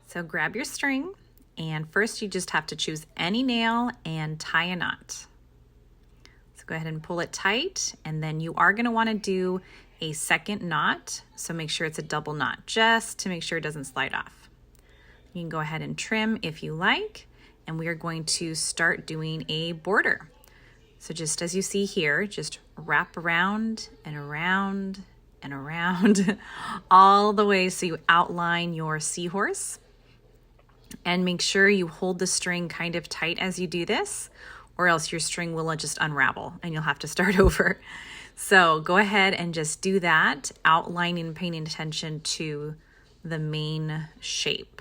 So grab your string, and first you just have to choose any nail and tie a knot. So go ahead and pull it tight, and then you are going to want to do a second knot. So make sure it's a double knot just to make sure it doesn't slide off. You can go ahead and trim if you like, and we are going to start doing a border. So just as you see here, just wrap around and around and around all the way so you outline your seahorse. And make sure you hold the string kind of tight as you do this, or else your string will just unravel and you'll have to start over. So go ahead and just do that, outlining and paying attention to the main shape.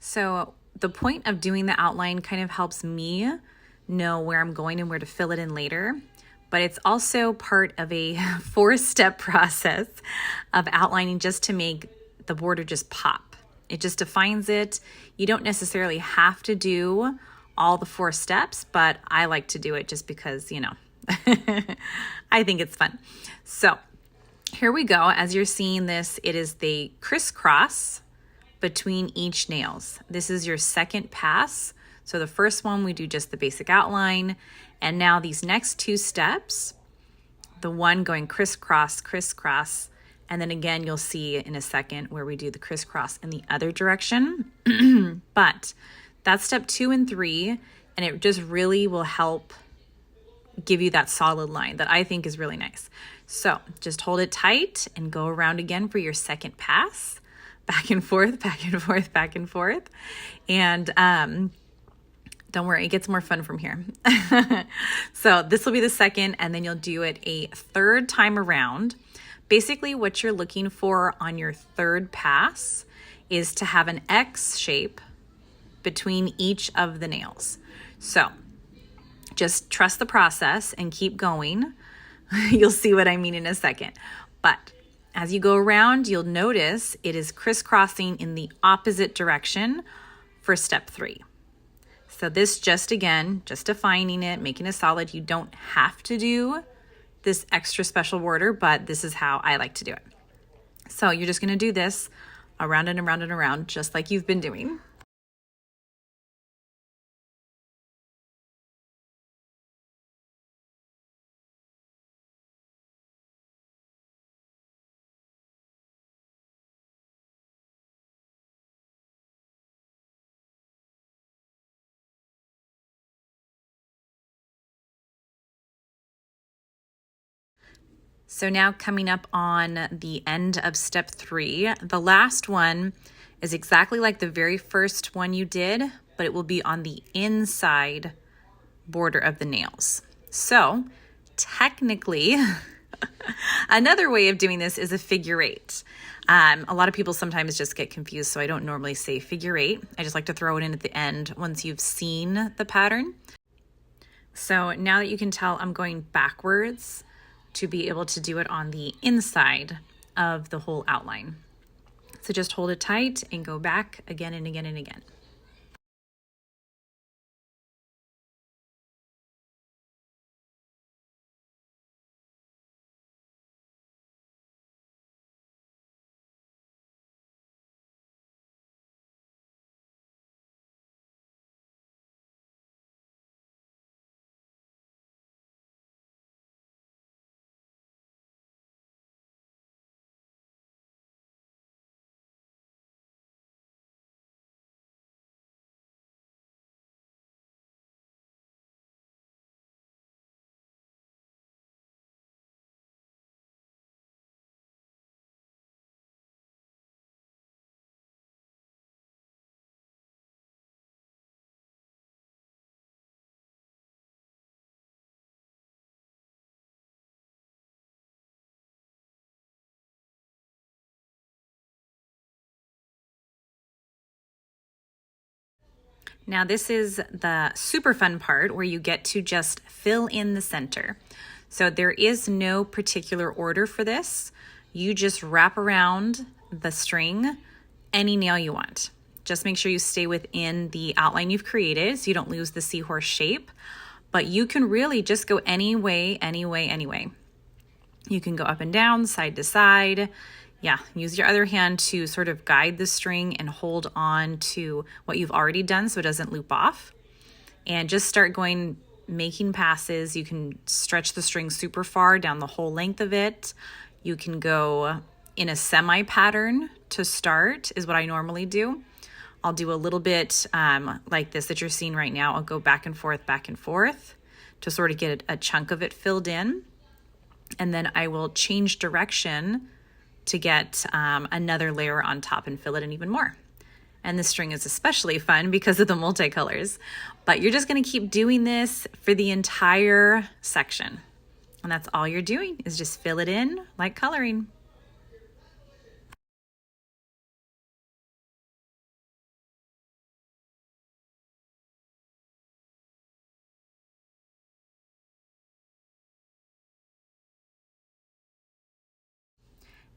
So the point of doing the outline kind of helps me know where I'm going and where to fill it in later. But it's also part of a 4-step process of outlining just to make the border just pop. It just defines it. You don't necessarily have to do all the 4 steps, but I like to do it just because, you know, I think it's fun. So here we go. As you're seeing this, it is the crisscross between each nails. This is your second pass. So the first one, we do just the basic outline. And now these next 2 steps, the one going crisscross, crisscross, and then again, you'll see in a second where we do the crisscross in the other direction. But that's step 2 and 3, and it just really will help give you that solid line that I think is really nice. So just hold it tight and go around again for your second pass. Back and forth, back and forth, back and forth. And don't worry, it gets more fun from here. So this will be the second, and then you'll do it a 3rd time around. Basically, what you're looking for on your 3rd pass is to have an X shape between each of the nails. So just trust the process and keep going. You'll see what I mean in a second. But as you go around, you'll notice it is crisscrossing in the opposite direction for step 3. So this just defining it, making it solid. You don't have to do this extra special border, but this is how I like to do it. So you're just gonna do this around and around and around, just like you've been doing. So now coming up on the end of step 3, the last one is exactly like the very first one you did, but it will be on the inside border of the nails. So technically, another way of doing this is a figure 8. A lot of people sometimes just get confused, so I don't normally say figure 8. I just like to throw it in at the end once you've seen the pattern. So now that you can tell, I'm going backwards to be able to do it on the inside of the whole outline. So just hold it tight and go back again and again and again. Now this is the super fun part where you get to just fill in the center. So there is no particular order for this. You just wrap around the string any nail you want. Just make sure you stay within the outline you've created so you don't lose the seahorse shape. But you can really just go any way. You can go up and down, side to side. Yeah, use your other hand to sort of guide the string and hold on to what you've already done so it doesn't loop off. And just start going, making passes. You can stretch the string super far down the whole length of it. You can go in a semi pattern to start is what I normally do. I'll do a little bit like this that you're seeing right now. I'll go back and forth to sort of get a chunk of it filled in. And then I will change direction to get another layer on top and fill it in even more. And the string is especially fun because of the multicolors. But you're just gonna keep doing this for the entire section. And that's all you're doing is just fill it in like coloring.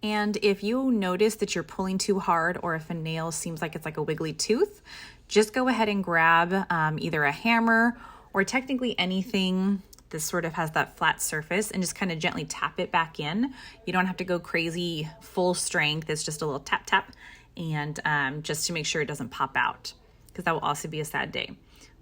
And if you notice that you're pulling too hard or if a nail seems like it's like a wiggly tooth, just go ahead and grab either a hammer or technically anything that sort of has that flat surface and just kind of gently tap it back in. You don't have to go crazy full strength. It's just a little tap tap and just to make sure it doesn't pop out because that will also be a sad day.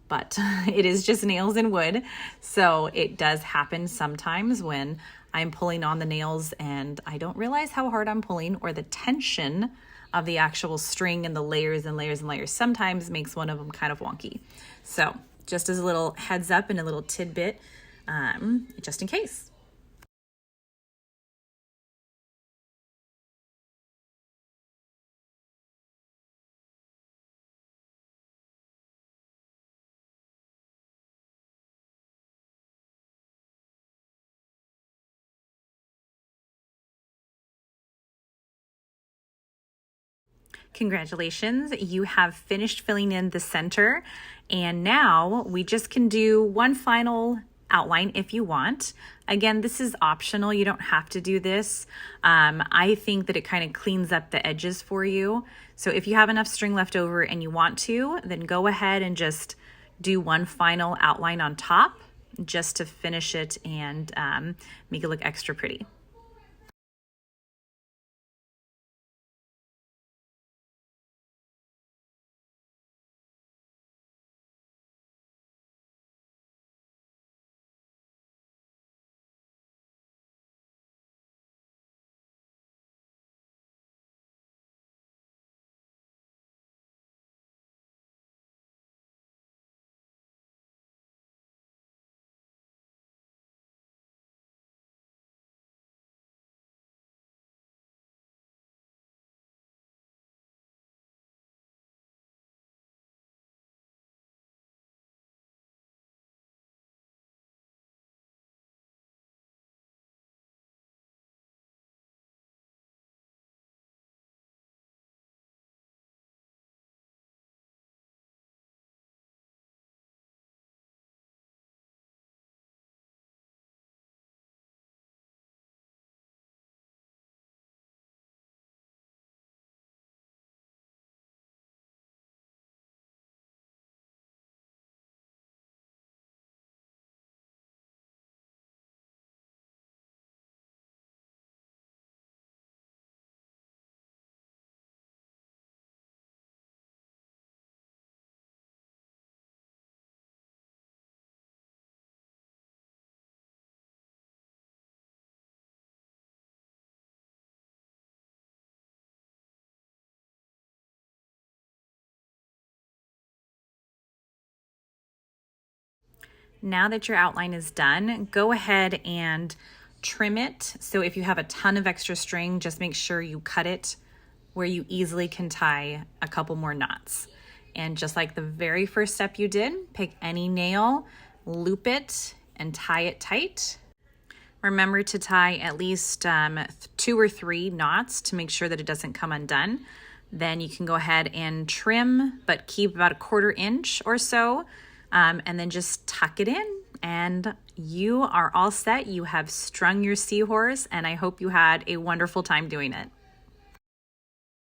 But it is just nails and wood. So it does happen sometimes when I'm pulling on the nails and I don't realize how hard I'm pulling or the tension of the actual string and the layers and layers and layers sometimes makes one of them kind of wonky. So just as a little heads up and a little tidbit, just in case. Congratulations, you have finished filling in the center. And now we just can do one final outline if you want. Again, this is optional. You don't have to do this. I think that it kind of cleans up the edges for you. So if you have enough string left over and you want to, then go ahead and just do one final outline on top just to finish it and make it look extra pretty. Now that your outline is done, go ahead and trim it. So if you have a ton of extra string, just make sure you cut it where you easily can tie a couple more knots. And just like the very first step you did, pick any nail, loop it, and tie it tight. Remember to tie at least 2 or 3 knots to make sure that it doesn't come undone. then you can go ahead and trim, but keep about 1/4 inch or so, and then just tuck it in, and you are all set. You have strung your seahorse, and I hope you had a wonderful time doing it.